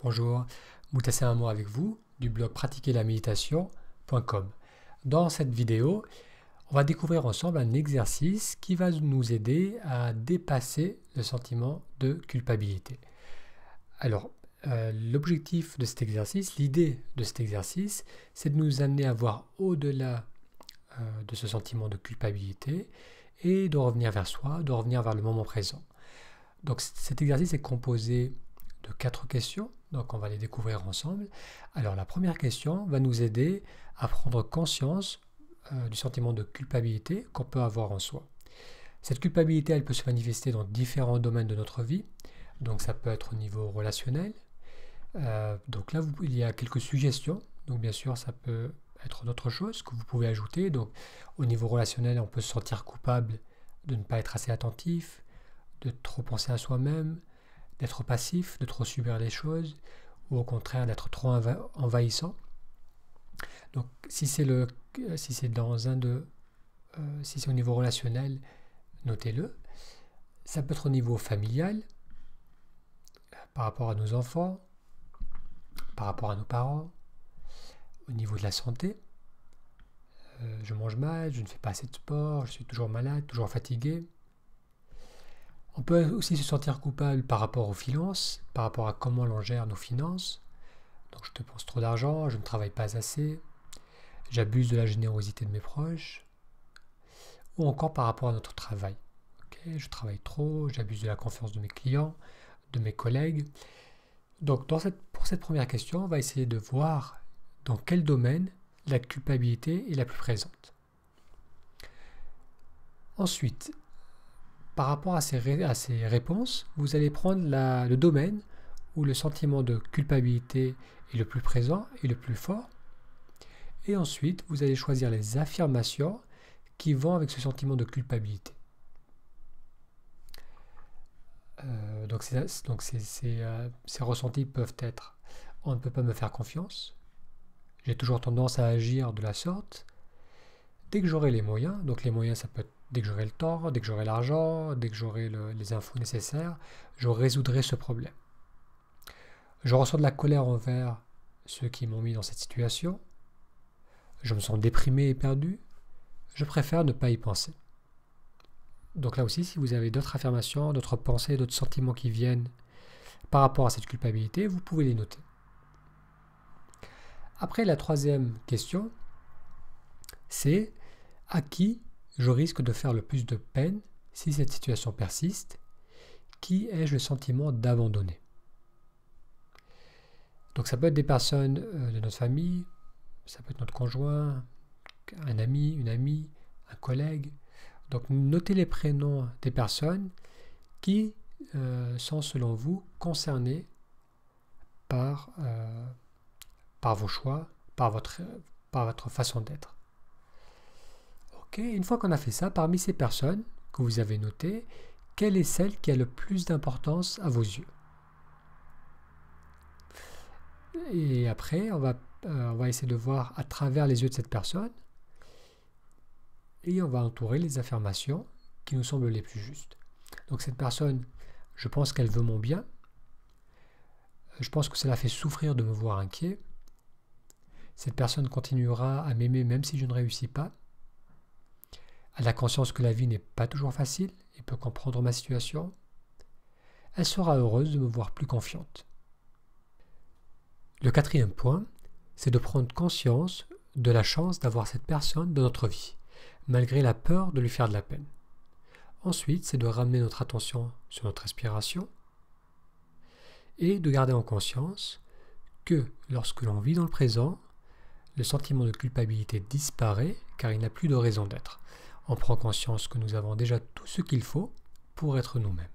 Bonjour, Moutassem Amour avec vous du blog pratiquerlaméditation.com. Dans cette vidéo, on va découvrir ensemble un exercice qui va nous aider à dépasser le sentiment de culpabilité. Alors, l'objectif de cet exercice, l'idée de cet exercice, c'est de nous amener à voir au-delà de ce sentiment de culpabilité et de revenir vers soi, de revenir vers le moment présent. Donc cet exercice est composé de 4 questions, donc on va les découvrir ensemble. Alors la première question va nous aider à prendre conscience du sentiment de culpabilité qu'on peut avoir en soi. Cette culpabilité, elle peut se manifester dans différents domaines de notre vie, donc ça peut être au niveau relationnel. Donc là, il y a quelques suggestions, donc bien sûr ça peut être d'autres choses que vous pouvez ajouter. Donc au niveau relationnel, on peut se sentir coupable de ne pas être assez attentif, de trop penser à soi-même, d'être passif, de trop subir les choses, ou au contraire d'être trop envahissant. Donc si c'est au niveau relationnel, notez-le. Ça peut être au niveau familial, par rapport à nos enfants, par rapport à nos parents, au niveau de la santé. Je mange mal, je ne fais pas assez de sport, je suis toujours malade, toujours fatigué. On peut aussi se sentir coupable par rapport aux finances, par rapport à comment l'on gère nos finances. Donc je dépense trop d'argent, je ne travaille pas assez, j'abuse de la générosité de mes proches, ou encore par rapport à notre travail. Je travaille trop, j'abuse de la confiance de mes clients, de mes collègues. Donc pour cette première question, on va essayer de voir dans quel domaine la culpabilité est la plus présente. Ensuite, par rapport à ces réponses, vous allez prendre le domaine où le sentiment de culpabilité est le plus présent et le plus fort. Et ensuite, vous allez choisir les affirmations qui vont avec ce sentiment de culpabilité. Donc ces ressentis peuvent être « on ne peut pas me faire confiance »,« j'ai toujours tendance à agir de la sorte », dès que j'aurai les moyens, donc les moyens ça peut être dès que j'aurai le temps, dès que j'aurai l'argent, dès que j'aurai les infos nécessaires, je résoudrai ce problème. Je ressens de la colère envers ceux qui m'ont mis dans cette situation. Je me sens déprimé et perdu. Je préfère ne pas y penser. Donc là aussi, si vous avez d'autres affirmations, d'autres pensées, d'autres sentiments qui viennent par rapport à cette culpabilité, vous pouvez les noter. Après, la troisième question, c'est à qui je risque de faire le plus de peine si cette situation persiste? Qui ai-je le sentiment d'abandonner? Donc ça peut être des personnes de notre famille, ça peut être notre conjoint, un ami, une amie, un collègue. Donc notez les prénoms des personnes qui sont selon vous concernées par vos choix, par votre façon d'être. Une fois qu'on a fait ça, parmi ces personnes que vous avez notées, quelle est celle qui a le plus d'importance à vos yeux? Et après, on va essayer de voir à travers les yeux de cette personne et on va entourer les affirmations qui nous semblent les plus justes. Donc cette personne, je pense qu'elle veut mon bien. Je pense que cela fait souffrir de me voir inquiet. Cette personne continuera à m'aimer même si je ne réussis pas. Elle a conscience que la vie n'est pas toujours facile et peut comprendre ma situation. Elle sera heureuse de me voir plus confiante. Le quatrième point, c'est de prendre conscience de la chance d'avoir cette personne dans notre vie, malgré la peur de lui faire de la peine. Ensuite, c'est de ramener notre attention sur notre respiration et de garder en conscience que lorsque l'on vit dans le présent, le sentiment de culpabilité disparaît car il n'a plus de raison d'être. On prend conscience que nous avons déjà tout ce qu'il faut pour être nous-mêmes.